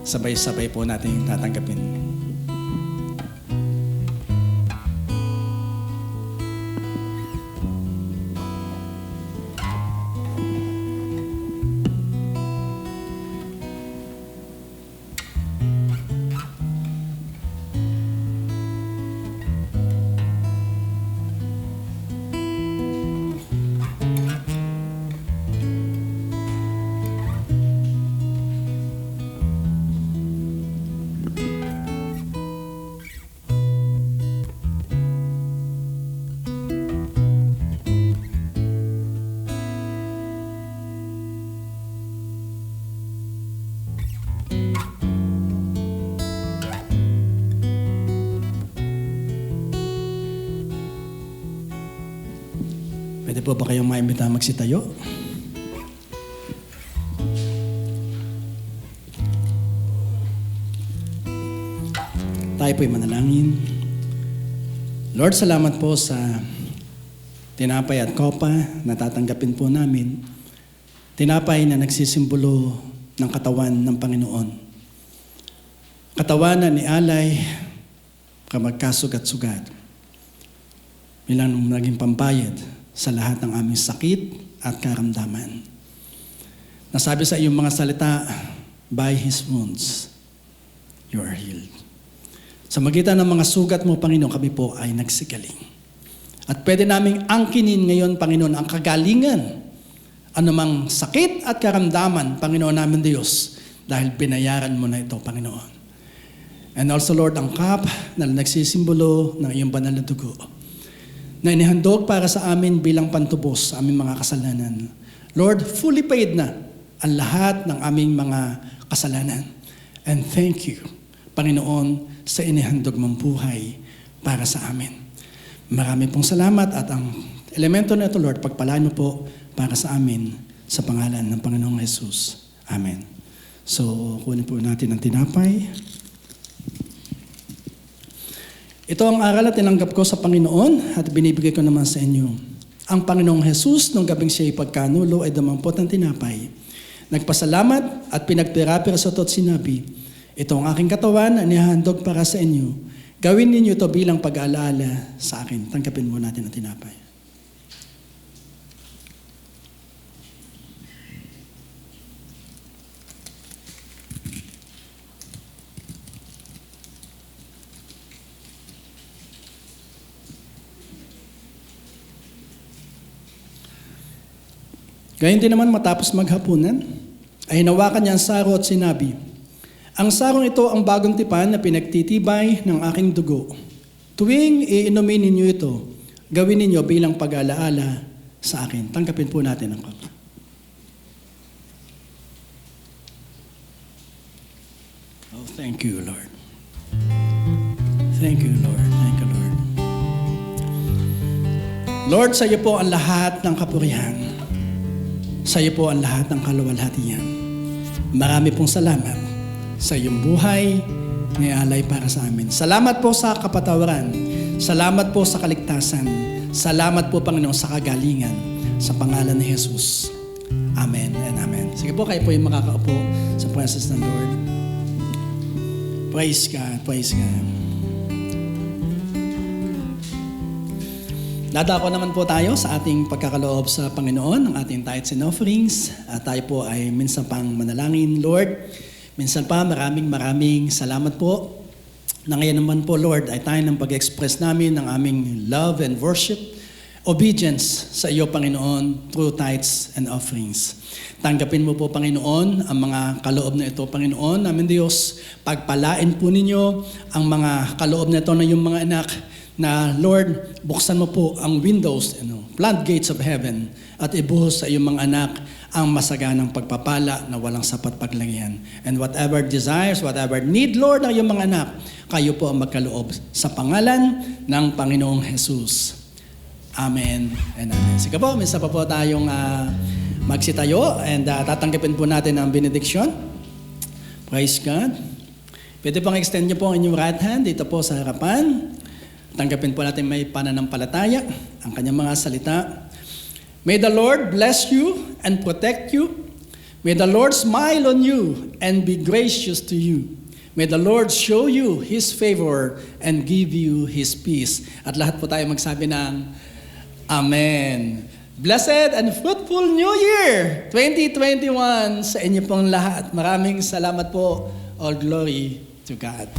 sabay-sabay po natin tatanggapin. Pwede po ba kayong maimbita magsitayo? Tayo po'y manalangin. Lord, salamat po sa tinapay at kopa na tatanggapin po namin. Tinapay na nagsisimbolo ng katawan ng Panginoon. Katawan na nialay, kamagkasugat-sugat. Bilang naging pambayad sa lahat ng aming sakit at karamdaman. Nasabi sa iyong mga salita, by His wounds, you are healed. Sa magitan ng mga sugat mo, Panginoon, kami po ay nagsigaling. At pwede naming angkinin ngayon, Panginoon, ang kagalingan, anumang sakit at karamdaman, Panginoon namin Diyos, dahil binayaran mo na ito, Panginoon. And also, Lord, ang cup na nagsisimbolo ng iyong banal na dugo, na inihandog para sa amin bilang pantubos sa aming mga kasalanan. Lord, fully paid na ang lahat ng aming mga kasalanan. And thank you, Panginoon, sa inihandog mong buhay para sa amin. Marami pong salamat at ang elemento na ito, Lord, pagpalaan mo po para sa amin sa pangalan ng Panginoong Jesus. Amen. So, kunin po natin ang tinapay. Ito ang aral na tinanggap ko sa Panginoon at binibigay ko naman sa inyo. Ang Panginoong Jesus, nung gabing siya'y pagkanulo, ay dumampot ng tinapay. Nagpasalamat at pinagpirapira sa at sinabi, ito ang aking katawan na inihahandog para sa inyo. Gawin ninyo ito bilang pag-aalaala sa akin. Tanggapin mo natin ang tinapay. Gayun din naman matapos maghapunan, ay hinawakan niya ang saro at sinabi, ang sarong ito ang bagong tipan na pinagtitibay ng aking dugo. Tuwing iinumin ninyo ito, gawin ninyo bilang pag-alaala sa akin. Tanggapin po natin ang kopa. Oh, thank you, Lord. Thank you, Lord. Thank you, Lord. Lord, sa iyo po ang lahat ng kapurihan. Sa iyo po ang lahat ng kaluwalhatian. Marami pong salamat sa iyong buhay na alay para sa amin. Salamat po sa kapatawaran. Salamat po sa kaligtasan. Salamat po, Panginoon, sa kagalingan. Sa pangalan ni Jesus. Amen and amen. Sige po, kayo po yung makakaupo sa presence ng Lord. Praise God. Praise God. Dadako naman po tayo sa ating pagkakaloob sa Panginoon, ang ating tithes and offerings. At tayo po ay minsan pang manalangin, Lord. Minsan pa, maraming salamat po na ngayon naman po, Lord, ay tayo ng pag-express namin ng aming love and worship, obedience sa iyo, Panginoon, through tithes and offerings. Tanggapin mo po, Panginoon, ang mga kaloob na ito, Panginoon, namin Diyos. Pagpalain po ninyo ang mga kaloob na ito na yung mga anak na, Lord, buksan mo po ang windows, floodgates of heaven, at ibuhos sa iyong mga anak ang masaganang pagpapala na walang sapat paglagyan. And whatever desires, whatever need, Lord, ng iyong mga anak, kayo po ang magkaloob sa pangalan ng Panginoong Jesus. Amen and amen. Sige po, minsan pa po tayong magsitayo and tatanggapin po natin ang benediction. Praise God. Pwede pong extend niyo po ang inyong right hand dito po sa harapan. Tanggapin po natin may pananampalataya ang kanyang mga salita. May the Lord bless you and protect you. May the Lord smile on you and be gracious to you. May the Lord show you His favor and give you His peace. At lahat po tayo magsabi ng Amen. Blessed and fruitful New Year 2021 sa inyo pong lahat. Maraming salamat po. All glory to God.